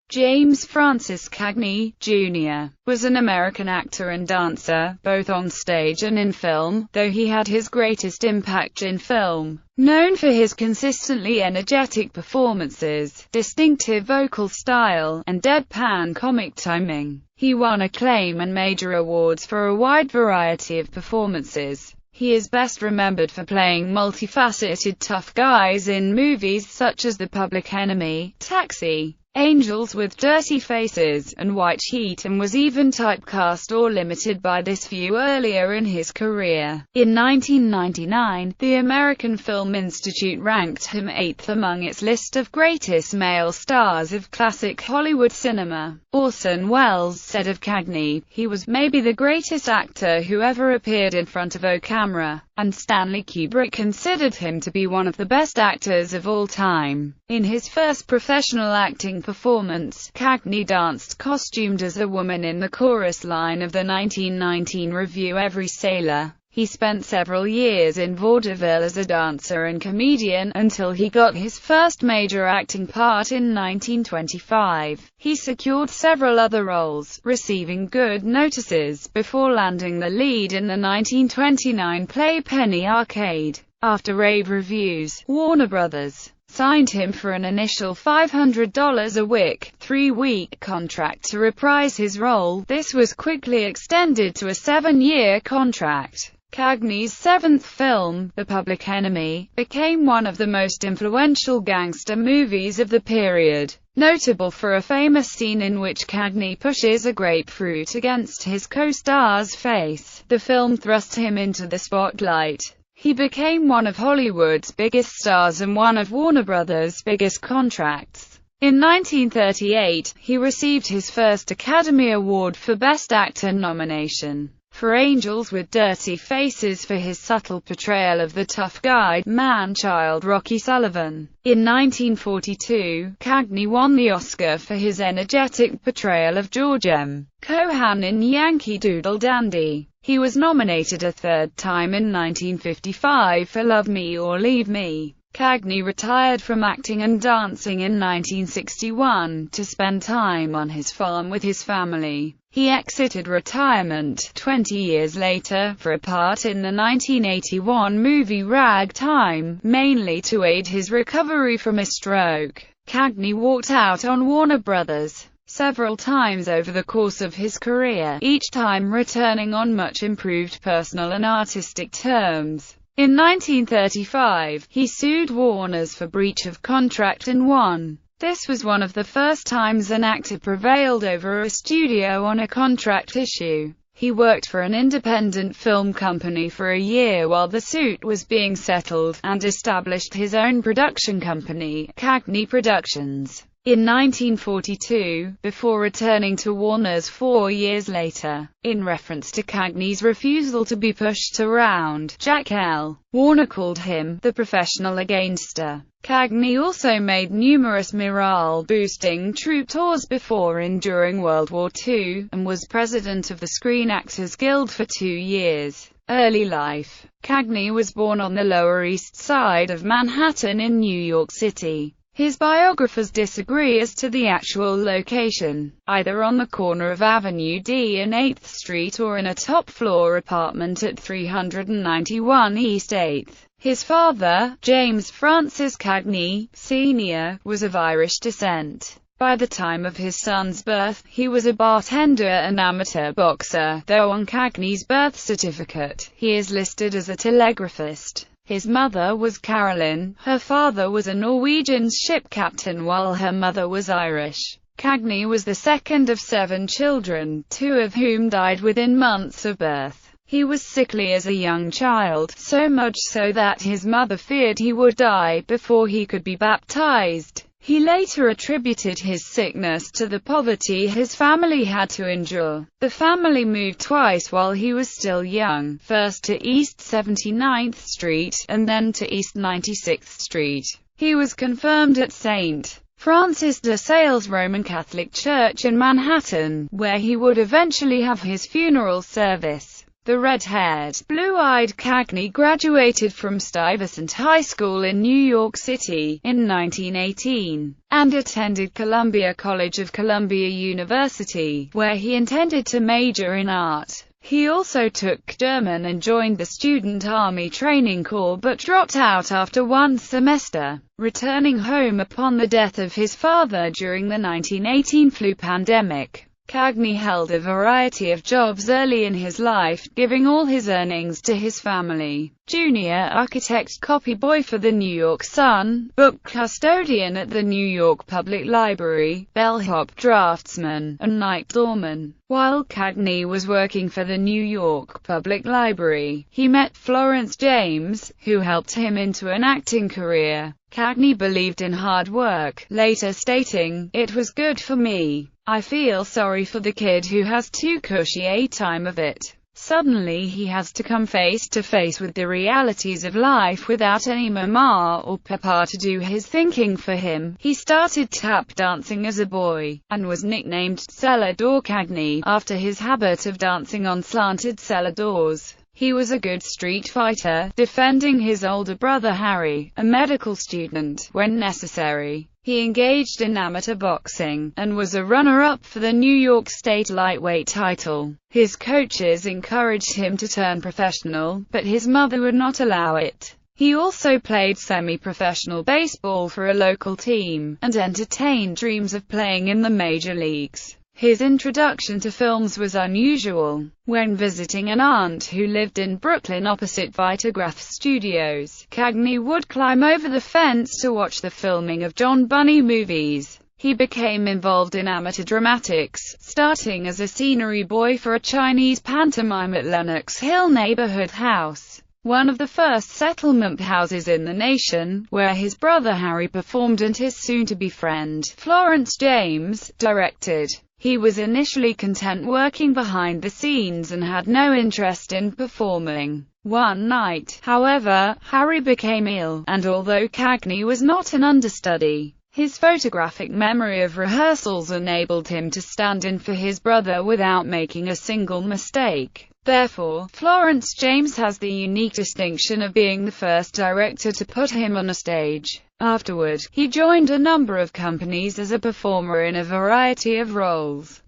James Francis Cagney, Jr., was an American actor and dancer, both on stage and in film, though he had his greatest impact in film. Known for his consistently energetic performances, distinctive vocal style, and deadpan comic timing, he won acclaim and major awards for a wide variety of performances. He is best remembered for playing multifaceted tough guys in movies such as The Public Enemy, Taxi, Angels with Dirty Faces, and White Heat, and was even typecast or limited by this view earlier in his career. In 1999, the American Film Institute ranked him 8th among its list of greatest male stars of classic Hollywood cinema. Orson Welles said of Cagney, "He was maybe the greatest actor who ever appeared in front of a camera," and Stanley Kubrick considered him to be one of the best actors of all time. In his first professional acting performance, Cagney danced costumed as a woman in the chorus line of the 1919 revue Every Sailor. He spent several years in vaudeville as a dancer and comedian, until he got his first major acting part in 1925. He secured several other roles, receiving good notices, before landing the lead in the 1929 play Penny Arcade. After rave reviews, Warner Brothers signed him for an initial $500 a week, 3-week contract to reprise his role. This was quickly extended to a 7-year contract. Cagney's seventh film, The Public Enemy, became one of the most influential gangster movies of the period, notable for a famous scene in which Cagney pushes a grapefruit against his co-star's face. The film thrust him into the spotlight. He became one of Hollywood's biggest stars and one of Warner Brothers' biggest contracts. In 1938, he received his first Academy Award for Best Actor nomination for Angels with Dirty Faces for his subtle portrayal of the tough guy, man-child Rocky Sullivan. In 1942, Cagney won the Oscar for his energetic portrayal of George M. Cohan in Yankee Doodle Dandy. He was nominated a third time in 1955 for Love Me or Leave Me. Cagney retired from acting and dancing in 1961 to spend time on his farm with his family. He exited retirement 20 years later for a part in the 1981 movie Ragtime, mainly to aid his recovery from a stroke. Cagney walked out on Warner Brothers several times over the course of his career, each time returning on much improved personal and artistic terms. In 1935, he sued Warner's for breach of contract and won. This was one of the first times an actor prevailed over a studio on a contract issue. He worked for an independent film company for a year while the suit was being settled, and established his own production company, Cagney Productions, in 1942, before returning to Warner's 4 years later. In reference to Cagney's refusal to be pushed around, Jack L. Warner called him the professional gangster. Cagney also made numerous morale-boosting troupe tours before and during World War II, and was president of the Screen Actors Guild for 2 years. Early life. Cagney was born on the Lower East Side of Manhattan in New York City. His biographers disagree as to the actual location, either on the corner of Avenue D and 8th Street or in a top-floor apartment at 391 East 8th. His father, James Francis Cagney, Sr., was of Irish descent. By the time of his son's birth, he was a bartender and amateur boxer, though on Cagney's birth certificate, he is listed as a telegraphist. His mother was Carolyn, her father was a Norwegian ship captain while her mother was Irish. Cagney was the second of 7 children, 2 of whom died within months of birth. He was sickly as a young child, so much so that his mother feared he would die before he could be baptized. He later attributed his sickness to the poverty his family had to endure. The family moved twice while he was still young, first to East 79th Street, and then to East 96th Street. He was confirmed at St. Francis de Sales Roman Catholic Church in Manhattan, where he would eventually have his funeral service. The red-haired, blue-eyed Cagney graduated from Stuyvesant High School in New York City in 1918, and attended Columbia College of Columbia University, where he intended to major in art. He also took German and joined the Student Army Training Corps but dropped out after one semester, returning home upon the death of his father during the 1918 flu pandemic. Cagney held a variety of jobs early in his life, giving all his earnings to his family. Junior architect, copy boy for the New York Sun, book custodian at the New York Public Library, bellhop, draftsman, and night doorman. While Cagney was working for the New York Public Library, he met Florence James, who helped him into an acting career. Cagney believed in hard work, later stating, "It was good for me. I feel sorry for the kid who has too cushy a time of it." Suddenly he has to come face to face with the realities of life without any mama or papa to do his thinking for him. He started tap dancing as a boy, and was nicknamed Cellar Door Cagney, after his habit of dancing on slanted cellar doors. He was a good street fighter, defending his older brother Harry, a medical student, when necessary. He engaged in amateur boxing, and was a runner-up for the New York State lightweight title. His coaches encouraged him to turn professional, but his mother would not allow it. He also played semi-professional baseball for a local team, and entertained dreams of playing in the major leagues. His introduction to films was unusual. When visiting an aunt who lived in Brooklyn opposite Vitagraph Studios, Cagney would climb over the fence to watch the filming of John Bunny movies. He became involved in amateur dramatics, starting as a scenery boy for a Chinese pantomime at Lenox Hill Neighborhood House, one of the first settlement houses in the nation, where his brother Harry performed and his soon-to-be friend, Florence James, directed. He was initially content working behind the scenes and had no interest in performing. One night, however, Harry became ill, and although Cagney was not an understudy, his photographic memory of rehearsals enabled him to stand in for his brother without making a single mistake. Therefore, Florence James has the unique distinction of being the first director to put him on a stage. Afterward, he joined a number of companies as a performer in a variety of roles.